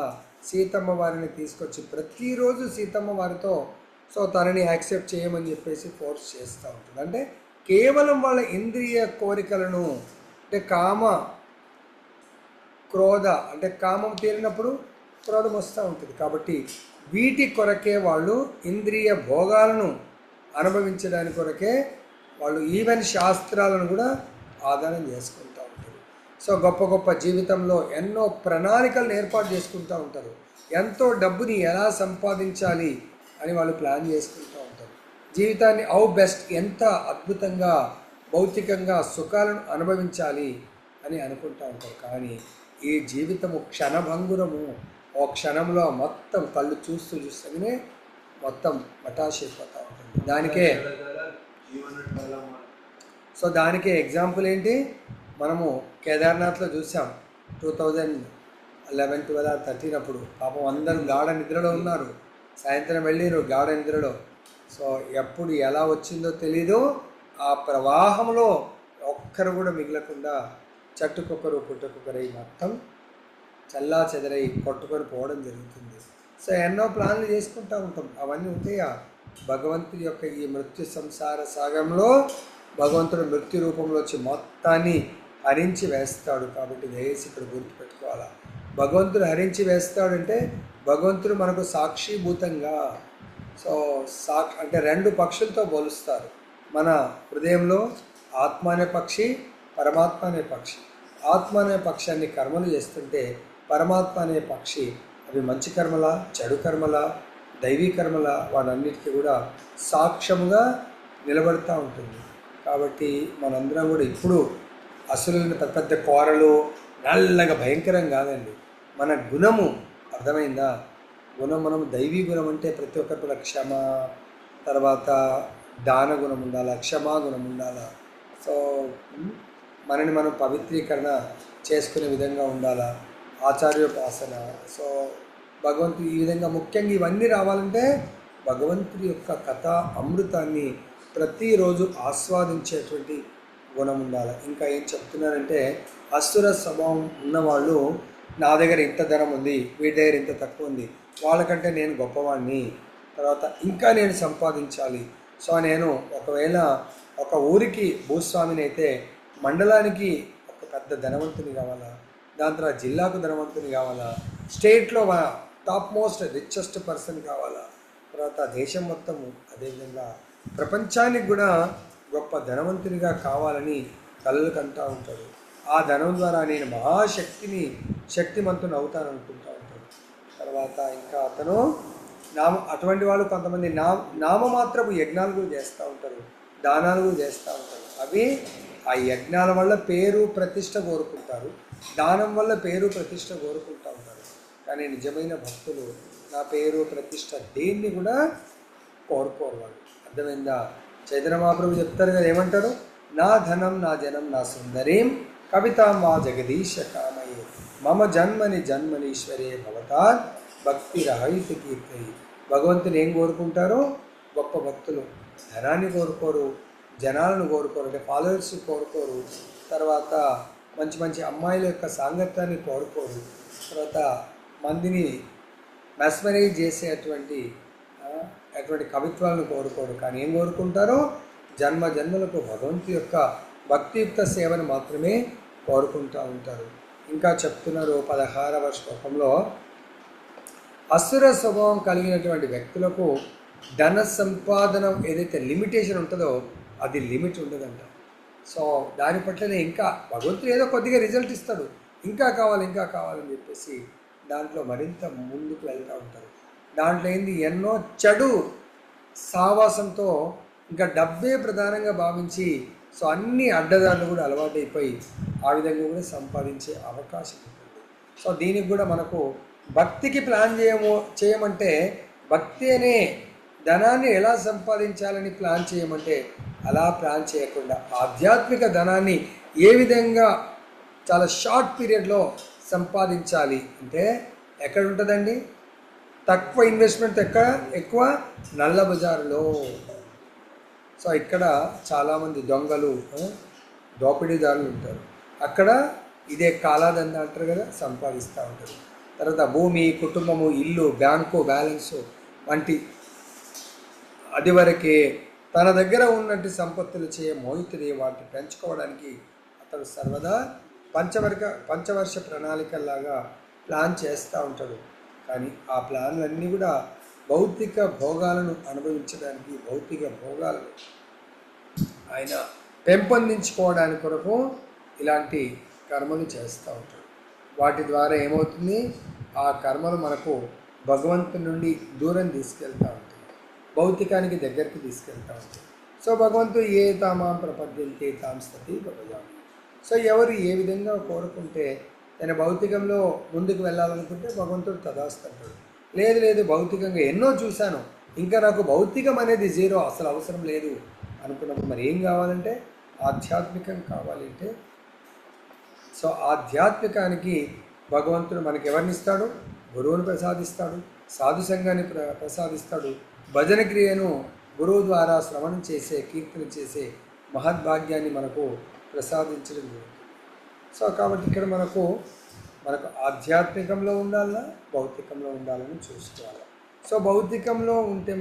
సీతమ్మ వారిని తీసుకొచ్చి ప్రతిరోజు సీతమ్మ వారితో సో తనని యాక్సెప్ట్ చేయమని చెప్పేసి ఫోర్స్ చేస్తూ ఉంటుంది. అంటే కేవలం వాళ్ళ ఇంద్రియ కోరికలను, అంటే కామ క్రోధ, అంటే కామం తీరినప్పుడు క్రోధం వస్తూ ఉంటుంది. కాబట్టి వీటి కొరకే వాళ్ళు ఇంద్రియ భోగాలను అనుభవించడానికి కొరకే వాళ్ళు ఈవెన్ శాస్త్రాలను కూడా ఆధారం చేసుకుంటూ ఉంటారు. సో గొప్ప గొప్ప జీవితంలో ఎన్నో ప్రణాళికలను ఏర్పాటు చేసుకుంటూ ఉంటారు. ఎంతో డబ్బుని ఎలా సంపాదించాలి అని వాళ్ళు ప్లాన్ చేసుకుంటూ ఉంటారు. జీవితాన్ని బెస్ట్ ఎంత అద్భుతంగా భౌతికంగా సుఖాలను అనుభవించాలి అని అనుకుంటూ ఉంటారు. కానీ ఈ జీవితము క్షణభంగురము. ఓ క్షణంలో మొత్తం కళ్ళు చూస్తూనే మొత్తం మటాషైపోతూ ఉంటుంది. దానికే ఎగ్జాంపుల్ ఏంటి, మనము కేదార్నాథ్లో చూసాం 2011, 12, 13 అప్పుడు పాపం అందరూ గాఢ నిద్రలో ఉన్నారు. సాయంత్రం వెళ్ళిరు గాఢ నిద్రలో. సో ఎప్పుడు ఎలా వచ్చిందో తెలీదు, ఆ ప్రవాహంలో ఒక్కరు కూడా మిగలకుండా చెట్టుకొక్కరు పుట్టుకొక్కరై మొత్తం చల్లా చెదరై కొట్టుకొని పోవడం జరుగుతుంది. సో ఎన్నో ప్లాన్లు చేసుకుంటూ ఉంటాం, అవన్నీ ఉంటాయా? భగవంతుడి యొక్క ఈ మృత్యు సంసార సాగంలో భగవంతుడు మృత్యు రూపంలో వచ్చి మొత్తాన్ని హరించి వేస్తాడు. కాబట్టి దయచేసి ఇక్కడ గుర్తుపెట్టుకోవాలా, భగవంతుడు హరించి వేస్తాడంటే భగవంతుడు మనకు సాక్షిభూతంగా, సో అంటే రెండు పక్షులతో పోలుస్తారు. మన హృదయంలో ఆత్మ అనే పక్షి, పరమాత్మ అనే పక్షి. ఆత్మ అనే పక్షాన్ని కర్మలు చేస్తుంటే పరమాత్మ అనే పక్షి అవి మంచి కర్మల, చెడు కర్మల, దైవీ కర్మల, వాటన్నిటికీ కూడా సాక్ష్యముగా నిలబడుతూ ఉంటుంది. కాబట్టి మనందరం కూడా ఇప్పుడు అసలు పెద్ద పెద్ద కోరలు నల్లగా భయంకరం కాదండి, మన గుణము అర్థమైందా? గుణం మనం దైవీ గుణం అంటే ప్రతి ఒక్కరి కూడా క్షమ, తర్వాత దాన గుణం ఉండాలా, క్షమా గుణం ఉండాలా. సో మనని మనం పవిత్రీకరణ చేసుకునే విధంగా ఉండాలా, ఆచార్యోపాసన. సో భగవంతుడు ఈ విధంగా ముఖ్యంగా ఇవన్నీ రావాలంటే భగవంతుడి యొక్క కథ అమృతాన్ని ప్రతిరోజు ఆస్వాదించేటువంటి గుణం ఉండాలి. ఇంకా ఏం చెప్తున్నారంటే అసుర స్వభావం ఉన్నవాళ్ళు నా దగ్గర ఇంత ధనం ఉంది, వీడి దగ్గర ఇంత తక్కువ ఉంది, వాళ్ళకంటే నేను గొప్పవాడిని, తర్వాత ఇంకా నేను సంపాదించాలి. సో నేను ఒకవేళ ఒక ఊరికి భూస్వామిని అయితే మండలానికి ఒక పెద్ద ధనవంతుని కావాలా, దాని తర్వాత జిల్లాకు ధనవంతుని కావాలా, స్టేట్లో టాప్ మోస్ట్ రిచెస్ట్ పర్సన్ కావాలా, తర్వాత దేశం మొత్తము అదేవిధంగా ప్రపంచానికి కూడా గొప్ప ధనవంతునిగా కావాలని కలలు కంటూ ఉంటాడు. ఆ ధనం ద్వారా నేను శక్తిమంతుని అవుతాను అనుకుంటూ ఉంటాడు. తర్వాత ఇంకా అతను అటువంటి వాళ్ళు కొంతమంది నామమాత్రపు యజ్ఞాలు కూడా చేస్తూ ఉంటారు, దానాలు కూడా చేస్తూ ఉంటారు. అవి ఆ యజ్ఞాల వల్ల పేరు ప్రతిష్ట కోరుకుంటారు, దానం వల్ల పేరు ప్రతిష్ట కోరుకుంటూ ఉంటారు. కానీ నిజమైన భక్తులు నా పేరు ప్రతిష్ట దేన్ని కూడా కోరుకోరు వాళ్ళు. అర్థమైందా? చైతన్య మహాప్రభు చెప్తారు కదా, ఏమంటారు? నా ధనం నా జనం నా సుందరీం కవిత మా జగదీశ కామయే మమ జన్మనీశ్వరే భవతాత్ భక్తి రహిత కీర్తి. భగవంతుని ఏం కోరుకుంటారో గొప్ప భక్తులు ధనాన్ని కోరుకోరు, జనాలను కోరుకోరు, అంటే ఫాలోవర్స్ కోరుకోరు, తర్వాత మంచి మంచి అమ్మాయిల యొక్క సాంగత్యాన్ని కోరుకోరు, తర్వాత మందిని మెస్మరైజ్ చేసేటువంటి అటువంటి కవిత్వాలను కోరుకోరు. కానీ ఏం కోరుకుంటారో జన్మ జన్మలకు భగవంతు యొక్క భక్తియుక్త సేవను మాత్రమే కోరుకుంటూ ఉంటారు. ఇంకా చెప్తున్నారు 16వ శ్లోకంలో, అసుర స్వభావం కలిగినటువంటి వ్యక్తులకు ధన సంపాదన ఏదైతే లిమిటేషన్ ఉంటుందో అది లిమిట్ ఉండదంట. సో దాని పట్లనే ఇంకా భగవంతుడు ఏదో కొద్దిగా రిజల్ట్ ఇస్తాడు, ఇంకా కావాలి ఇంకా కావాలని చెప్పేసి దాంట్లో మరింత ముందుకు వెళ్తూ ఉంటారు. దాంట్లో ఏంది ఎన్నో చెడు సావాసంతో ఇంకా డబ్బే ప్రధానంగా భావించి సో అన్ని అడ్డదారులు కూడా అలవాటైపోయి ఆ విధంగా కూడా సంపాదించే అవకాశం ఉంటుంది. సో దీనికి కూడా మనకు భక్తికి ప్లాన్ చేయమంటే భక్తి అనే ధనాన్ని ఎలా సంపాదించాలని ప్లాన్ చేయమంటే అలా ప్లాన్ చేయకుండా ఆధ్యాత్మిక ధనాన్ని ఏ విధంగా చాలా షార్ట్ పీరియడ్లో సంపాదించాలి అంటే ఎక్కడ ఉంటుందండి? తక్కువ ఇన్వెస్ట్మెంట్ ఎక్కువ నల్ల బజారులో. సో ఇక్కడ చాలామంది దొంగలు దోపిడీదారులు ఉంటారు. అక్కడ ఇదే కాలాదంద అంటారు కదా, సంపాదిస్తూ ఉంటారు. తర్వాత భూమి, కుటుంబము, ఇల్లు, బ్యాంకు బ్యాలెన్సు వంటి అది వరకే తన దగ్గర ఉన్నట్టు సంపత్తులు మోహితుడి వాటిని పెంచుకోవడానికి అతడు సర్వదా పంచవర్ష ప్రణాళికల్లాగా ప్లాన్ చేస్తూ ఉంటాడు. కానీ ఆ ప్లాన్లన్నీ కూడా భౌతిక భోగాలను అనుభవించడానికి, భౌతిక భోగాలను ఆయన పెంపొందించుకోవడానికి కొరకు ఇలాంటి కర్మలు చేస్తూ ఉంటాడు. వాటి ద్వారా ఏమవుతుంది? ఆ కర్మలు మనకు భగవంతుని నుండి దూరం తీసుకెళ్తూ ఉంటాయి, భౌతికానికి దగ్గరికి తీసుకెళ్తూ ఉంటాయి. సో భగవంతుడు ఏ తామాం ప్రపద్యంతే తాం స్థితి భగవాన్. సో ఎవరు ఏ విధంగా కోరుకుంటే నేను భౌతికంలో ముందుకు వెళ్ళాలనుకుంటే భగవంతుడు తదాస్తుంటాడు. లేదు భౌతికంగా ఎన్నో చూశాను, ఇంకా నాకు భౌతికం అనేది జీరో, అసలు అవసరం లేదు అనుకున్నప్పుడు మరి ఏం కావాలంటే ఆధ్యాత్మికం కావాలంటే సో ఆధ్యాత్మికానికి భగవంతుడు మనకి ఎవరిని ఇస్తాడు? గురువుని ప్రసాదిస్తాడు, సాధు సంఘాన్ని ప్రసాదిస్తాడు, భజన క్రియను గురువు ద్వారా శ్రవణం చేసే, కీర్తన చేసే మహద్భాగ్యాన్ని మనకు ప్రసాదించడం జరుగుతుంది. సో కాబట్టి ఇక్కడ మనకు ఆధ్యాత్మికంలో ఉండాలా, భౌతికంలో ఉండాలని చూసుకోవాలి. సో భౌతికంలో ఉంటే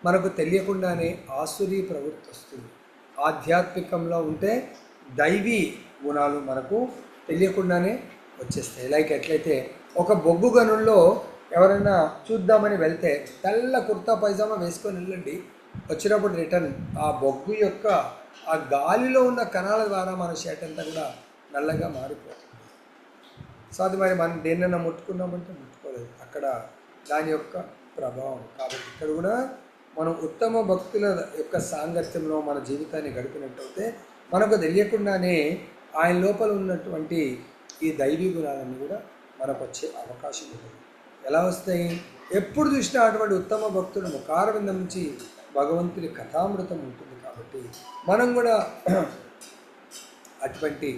మనకు తెలియకుండానే ఆసురీ ప్రవృత్తి వస్తుంది. ఆధ్యాత్మికంలో ఉంటే దైవీ గుణాలు మనకు తెలియకుండానే వచ్చేస్తాయి. లైక్ ఎట్లయితే ఒక బొగ్గు గనుల్లో ఎవరైనా చూద్దామని వెళ్తే తెల్ల కుర్తా పైజామా వేసుకొని వెళ్ళండి, వచ్చినప్పుడు రిటర్న్ ఆ బొగ్గు యొక్క ఆ గాలిలో ఉన్న కణాల ద్వారా మన షర్ట్ అంతా కూడా నల్లగా మారిపోతుంది. సో అది మరి మనం దేన్నైనా ముట్టుకున్నామంటే ముట్టుకోలేదు, అక్కడ దాని యొక్క ప్రభావం. కాబట్టి ఇక్కడ కూడా మనం ఉత్తమ భక్తుల యొక్క సాంగత్యంలో మన జీవితాన్ని గడిపినట్టయితే మనకు తెలియకుండానే ఆయన లోపల ఉన్నటువంటి ఈ దైవీ గుణాలన్నీ కూడా మనకు వచ్చే అవకాశం ఉంటుంది. ఎలా వస్తాయి? ఎప్పుడు చూసినా అటువంటి ఉత్తమ భక్తుడు ముఖారవిందం నుంచి భగవంతుని కథామృతం ఉంటుంది. కాబట్టి మనం కూడా అటువంటి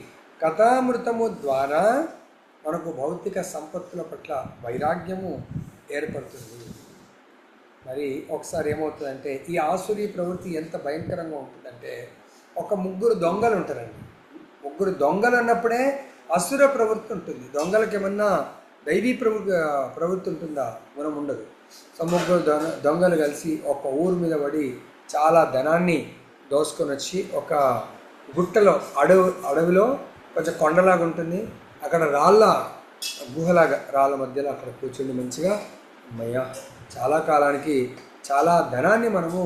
కథామృతము ద్వారా మనకు భౌతిక సంపత్తుల పట్ల వైరాగ్యము ఏర్పడుతుంది. మరి ఒకసారి ఏమవుతుందంటే ఈ ఆసురీ ప్రవృత్తి ఎంత భయంకరంగా ఉంటుందంటే, ఒక ముగ్గురు దొంగలు ఉంటారండి. ముగ్గురు దొంగలు అన్నప్పుడే అసుర ప్రవృత్తి ఉంటుంది. దొంగలకి ఏమన్నా దైవీ ప్రవృత్తి ఉంటుందా? మనం ఉండదు. సో ముగ్గురు దొంగలు కలిసి ఒక ఊరు మీద పడి చాలా ధనాన్ని దోసుకొని వచ్చి ఒక గుట్టలో అడవిలో కొంచెం కొండలాగా ఉంటుంది, అక్కడ గుహలాగా రాళ్ళ మధ్యలో అక్కడ కూర్చుని మంచిగా అమ్మయ్య చాలా కాలానికి చాలా ధనాన్ని మనము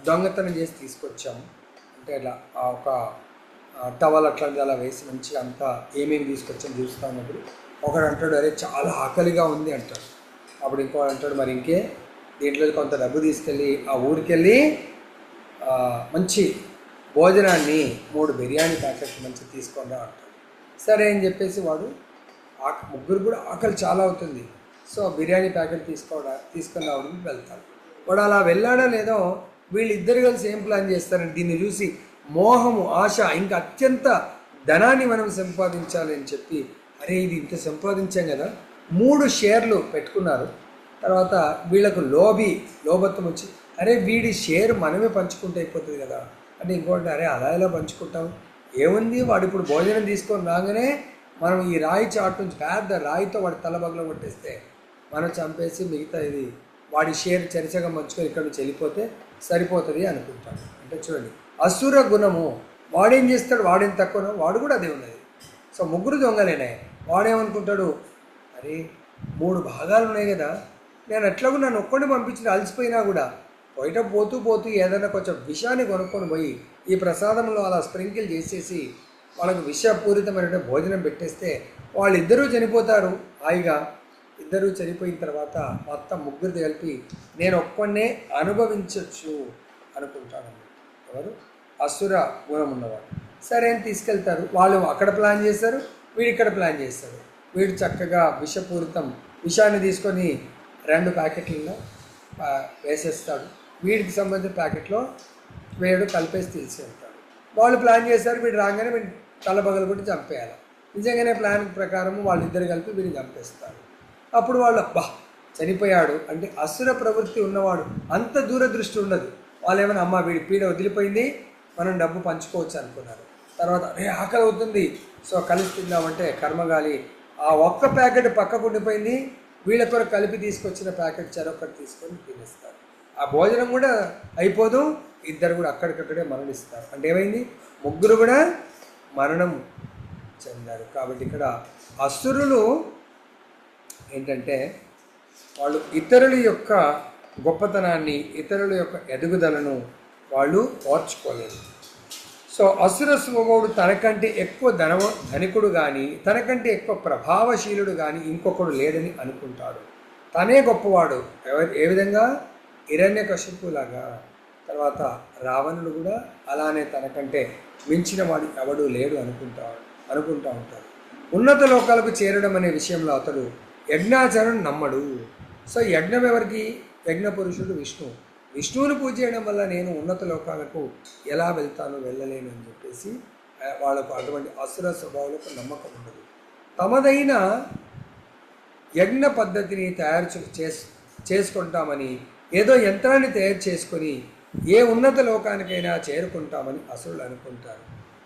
దొంగతనం చేసి తీసుకొచ్చాము అంటే అట్లా ఒక టవల్ అట్లాంటిది అలా వేసి మంచిగా అంతా ఏమేమి తీసుకొచ్చాము చూస్తూ ఉన్నప్పుడు ఒకడు అంటాడు, అరే చాలా ఆకలిగా ఉంది అంటాడు. అప్పుడు ఇంకోటి అంటాడు, మరి ఇంకే దీంట్లో కొంత డబ్బు తీసుకెళ్ళి ఆ ఊరికి వెళ్ళి మంచి భోజనాన్ని 3 బిర్యానీ ప్యాకెట్లు మంచిగా తీసుకొని రా అంటాడు. సరే అని చెప్పేసి వాడు ముగ్గురు కూడా ఆకలి చాలా అవుతుంది. సో బిర్యానీ ప్యాకెట్ తీసుకొని రావడానికి వెళ్తాడు. వాడు అలా వెళ్ళాడో లేదో వీళ్ళిద్దరు కలిసి ఏం ప్లాన్ చేస్తారంటే దీన్ని చూసి మోహము, ఆశ, ఇంకా అత్యంత ధనాన్ని మనం సంపాదించాలి అని చెప్పి అరే ఇది ఇంత సంపాదించాం కదా 3 షేర్లు పెట్టుకున్నారు. తర్వాత వీళ్ళకు లోభత్వం వచ్చి అరే వీడి షేర్ మనమే పంచుకుంటే అయిపోతుంది కదా అంటే ఇంకోటి అరే అలా ఎలా పంచుకుంటాం ఏముంది వాడు ఇప్పుడు భోజనం తీసుకొని రాగానే మనం ఈ రాయి చాటు నుంచి పెద్ద రాయితో వాడి తలబగలో కొట్టేస్తే మనం చంపేసి మిగతా ఇది వాడి షేర్ చరిచగా మంచుకొని ఇక్కడ నుంచి వెళ్ళిపోతే సరిపోతుంది అనుకుంటాడు. అంటే చూడండి అసుర గుణము వాడేం చేస్తాడు, వాడేం తక్కువనో వాడు కూడా అదే ఉన్నది. సో ముగ్గురు దొంగలేనే. వాడేమనుకుంటాడు అరే 3 భాగాలు ఉన్నాయి కదా నేను ఎట్లాగో నన్ను ఒక్కడిని పంపించిన అలసిపోయినా కూడా బయట పోతూ పోతూ ఏదైనా కొంచెం విషాన్ని కొనుక్కొని పోయి ఈ ప్రసాదంలో అలా స్ప్రింకిల్ చేసేసి వాళ్ళకు విషపూరితమైన భోజనం పెట్టేస్తే వాళ్ళిద్దరూ చనిపోతారు హాయిగా. ఇద్దరూ చనిపోయిన తర్వాత మొత్తం ముగ్గురిది కలిపి నేను ఒక్కడే అనుభవించవచ్చు అనుకుంటాను. ఎవరు అసుర గుణం ఉన్నవాడు. సరే అని తీసుకెళ్తారు. వాళ్ళు అక్కడ ప్లాన్ చేస్తారు, వీడు ఇక్కడ ప్లాన్ చేస్తారు. వీడు చక్కగా విషాన్ని తీసుకొని 2 ప్యాకెట్లలో వేసేస్తాడు. వీడికి సంబంధించిన ప్యాకెట్లో వీడు కలిపేసి తీసుకెళ్తాడు. వాళ్ళు ప్లాన్ చేస్తారు, వీడు రాగానే వీడు తలబగలు కొట్టి చంపేయాలి. నిజంగానే ప్లాన్ ప్రకారం వాళ్ళిద్దరు కలిపి వీడిని చంపేస్తారు. అప్పుడు వాళ్ళు అబ్బా చనిపోయాడు అంటే అసుర ప్రవృత్తి ఉన్నవాడు అంత దూరదృష్టి ఉండదు. వాళ్ళు ఏమైనా అమ్మ వీడి పీడ వదిలిపోయింది మనం డబ్బు పంచుకోవచ్చు అనుకున్నారు. తర్వాత అరే ఆకలి అవుతుంది సో కలిసి తిందామంటే కర్మగాలి ఆ ఒక్క ప్యాకెట్ పక్కకు ఉండిపోయింది. వీళ్ళ కొరకు కలిపి తీసుకొచ్చిన ప్యాకెట్ చెరొకటి తీసుకొని తినేస్తారు. ఆ భోజనం కూడా అయిపోదు, ఇద్దరు కూడా అక్కడికక్కడే మరణిస్తారు. అంటే ఏమైంది ముగ్గురు కూడా మరణం చెందారు. కాబట్టి ఇక్కడ అసురులు ఏంటంటే వాళ్ళు ఇతరుల యొక్క గొప్పతనాన్ని ఇతరుల యొక్క ఎదుగుదలను వాళ్ళు ఓర్చుకోలేరు. సో అసుర స్వభావుడు తనకంటే ఎక్కువ ధనికుడు కానీ తనకంటే ఎక్కువ ప్రభావశీలుడు కానీ ఇంకొకడు లేడని అనుకుంటాడు. తనే గొప్పవాడు. ఏ విధంగా హిరణ్యకశిపులాగా. తర్వాత రావణుడు కూడా అలానే తనకంటే మించిన వాడు ఎవడు లేడు అనుకుంటా ఉంటాడు. ఉన్నత లోకాలకు చేరడం అనే విషయంలో అతడు యజ్ఞాచరణ నమ్మడు. సో యజ్ఞం ఎవరికి? యజ్ఞ పురుషుడు విష్ణువుని పూజ చేయడం వల్ల నేను ఉన్నత లోకాలకు ఎలా వెళ్తాను, వెళ్ళలేను అని చెప్పేసి వాళ్ళకు అటువంటి అసుర స్వభావాలకు నమ్మకం ఉండదు. తమదైన యజ్ఞ పద్ధతిని చేసుకుంటామని ఏదో యంత్రాన్ని తయారు చేసుకొని ఏ ఉన్నత లోకానికైనా చేరుకుంటామని అసురులు అనుకుంటారు.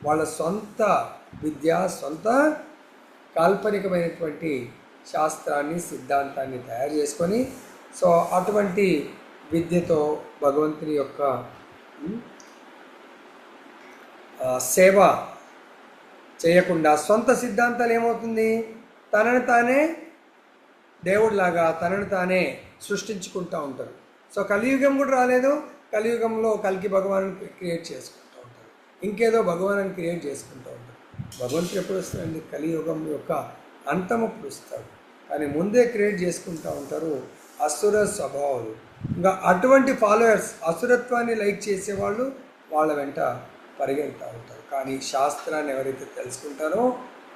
వాళ్ళ సొంత విద్య సొంత కాల్పనికమైనటువంటి శాస్త్రాన్ని సిద్ధాంతాన్ని తయారు చేసుకొని సో అటువంటి విద్యతో భగవంతుని యొక్క సేవ చేయకుండా సొంత సిద్ధాంతాలు ఏమవుతుంది తనని తానే దేవుడిలాగా తనని తానే సృష్టించుకుంటూ ఉంటారు. సో కలియుగం కూడా రాలేదు. కలియుగంలో కల్కి భగవాను క్రియేట్ చేసుకుంటూ ఉంటారు, ఇంకేదో భగవాను క్రియేట్ చేసుకుంటూ ఉంటారు. భగవంతుడు ఎప్పుడు వస్తారండి? కలియుగం యొక్క అంతం అప్పుడు వస్తారు. కానీ ముందే క్రియేట్ చేసుకుంటూ ఉంటారు అసుర స్వభావాలు. ఇంకా అటువంటి ఫాలోయర్స్ అసురత్వాన్ని లైక్ చేసేవాళ్ళు వాళ్ళ వెంట పరిగెడుతూ ఉంటారు. కానీ శాస్త్రాన్ని ఎవరైతే తెలుసుకుంటారో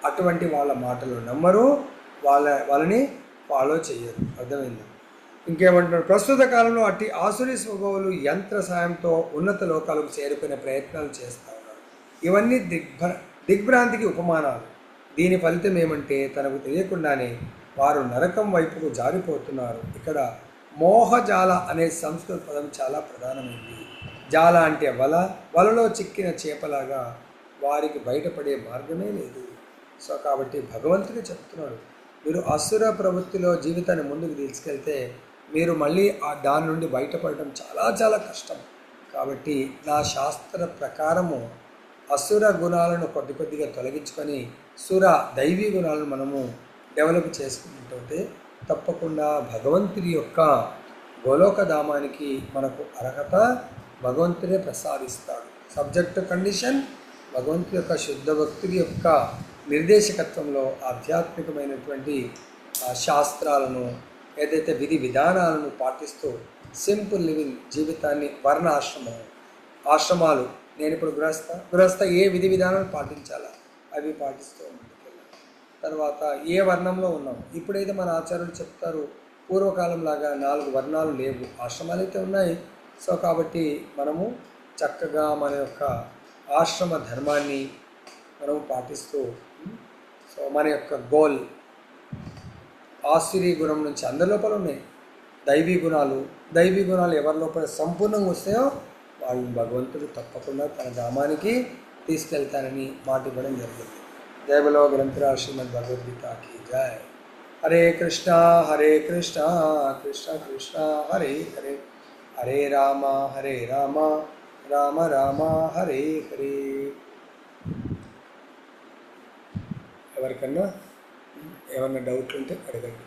అటువంటి వాళ్ళ మాటలు నమ్మరు, వాళ్ళని ఫాలో చేయరు. అర్థమైంది? ఇంకేమంటున్నారు? ప్రస్తుత కాలంలో అట్టి ఆసురి స్వభావాలు యంత్ర సాయంతో ఉన్నత లోకాలకు చేరుకునే ప్రయత్నాలు చేస్తూ ఉన్నారు. ఇవన్నీ దిగ్భ్రాంతికి ఉపమానాలు. దీని ఫలితం ఏమంటే తనకు తెలియకుండానే వారు నరకం వైపుకు జారిపోతున్నారు. ఇక్కడ మోహజాల అనే సంస్కృత పదం చాలా ప్రధానమైంది. జాల అంటే వలలో చిక్కిన చేపలాగా వారికి బయటపడే మార్గమే లేదు. సో కాబట్టి భగవంతుడు చెప్తున్నాడు, మీరు అసుర ప్రవృత్తిలో జీవితాన్ని ముందుకు తీసుకెళ్తే మీరు మళ్ళీ దాని నుండి బయటపడడం చాలా చాలా కష్టం. కాబట్టి నా శాస్త్ర ప్రకారము అసుర గుణాలను కొద్దిగా తొలగించుకొని దైవీ గుణాలను మనము డెవలప్ చేసుకుంటుంటే తప్పకుండా భగవంతుడి యొక్క గోలోకధామానికి మనకు అర్హత భగవంతుడే ప్రసాదిస్తాడు. సబ్జెక్ట్ కండిషన్ భగవంతుడి యొక్క శుద్ధ భక్తుడి యొక్క నిర్దేశకత్వంలో ఆధ్యాత్మికమైనటువంటి శాస్త్రాలను ఏదైతే విధి విధానాలను పాటిస్తూ సింపుల్ లివింగ్ జీవితాన్ని ఆశ్రమాలు నేను ఇప్పుడు గృహస్థ ఏ విధి విధానాలు పాటించాలా అవి పాటిస్తూ ముందుకెళ్ళాలి. తర్వాత ఏ వర్ణంలో ఉన్నాం. ఇప్పుడైతే మన ఆచార్యులు చెప్తారు పూర్వకాలం లాగా 4 వర్ణాలు లేవు, ఆశ్రమాలు అయితే ఉన్నాయి. సో కాబట్టి మనము చక్కగా మన యొక్క ఆశ్రమ ధర్మాన్ని మనము పాటిస్తూ సో మన యొక్క గోల్ ఆసురీ గుణం నుంచి అందరి లోపల ఉన్నాయి. దైవీ గుణాలు ఎవరి లోపల సంపూర్ణంగా వస్తాయో వాళ్ళని భగవంతుడు తప్పకుండా తన ధామానికి తీసుకెళ్తానని మాట ఇవ్వడం జరిగింది. జయబలో గ్రంథరాజ్ శ్రీమద్ భగవద్గీతకి జయ. హరే కృష్ణ కృష్ణ కృష్ణ హరే హరే, హరే రామ రామ రామ హరే హరే. ఎవరికన్నా ఏమన్నా డౌట్లు ఉంటే అడగండి.